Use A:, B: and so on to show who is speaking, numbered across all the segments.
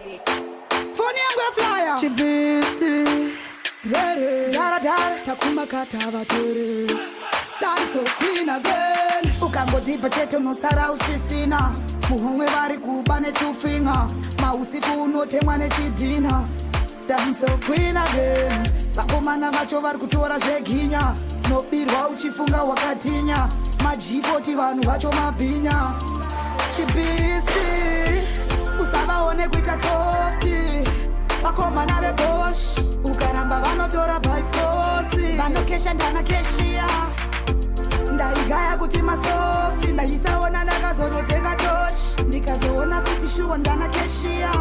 A: music.
B: Phone yangu flyer chibisti rere dara dara takuma katava tere dance so queen again ukangotipa chete unosara usisina muhomwe vari kuba netufinga mausiku unotemwa nechidhina dance so queen again vakomana vacho vari kutora zveginya nobirwa uchifunga wakatinya majifoti vanhu vacho mabhinya chibisti usavaone kuita softi vakomana vebosh ukaramba vanotora by force vanokesha ndana keshia ndaigaya kuti masofti ndaisaona ndakazonotenga toch ndikazoona kuti shuwa ndana keshia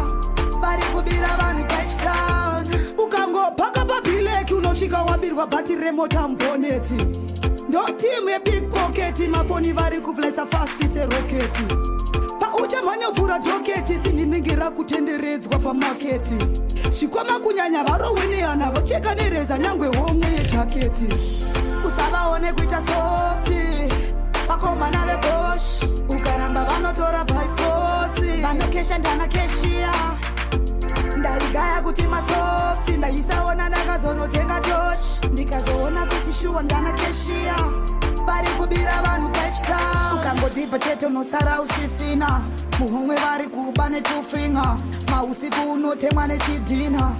B: vari kubira vanhu pachitown ukangopaka pabhileki unosvika wabirwa bhatiri remota mboneti ndo timu yebig pocket mafoni vari kuflyisa fasti seroketi pauchamhanyovhura joketi sindinengira kutenderedzwa pamaketi zvikwama kunyanya varowinihana vocheka nereza nyangwe homwe yejaketi usavaone kuita softi vakomana vebosh ukaramba vanotora by force vanokesha ndana keshia ndaigaya kuti masofti ndaisaona ndakazonotenga toch ndikazoona kuti shuwa ndana keshia vari kubira vanhu pachitown ukangotipa chete unosara usisina muhomwe vari kuba netufinga mausiku unotemwa nechidhina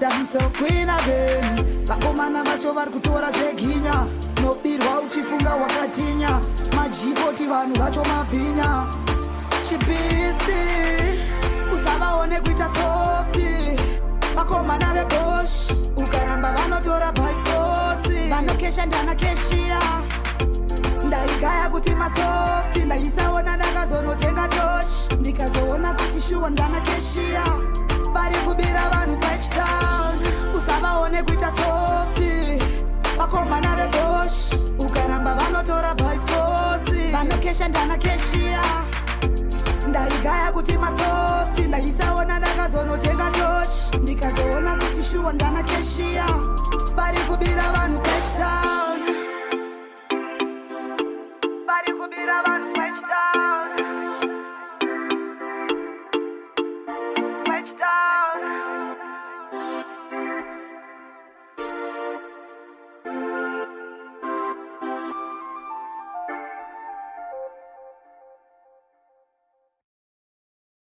B: dance so queen again vakomana vacho vari kutora zveginya nobirwa uchifunga wakatinya majifoti vanhu vacho mabhinya chibisti usavaone kuita softi vakomana vebosh ukaramba vanotora by force vanokesha ndana keshia ndaigaya kuti masofti ndaisaona ndakazonotenga toch ndikazoona kuti shuwa ndana keshia vari kubira vanhu pachitown usavaone kuita softi vakomana vebosh ukaramba vanotora by force vanokesha ndana keshia ndaigaya kuti masofti ndaisaona ndakazonotenga toch ndikazoona kuti shuwa ndana keshia vari kubira vanhu pachitown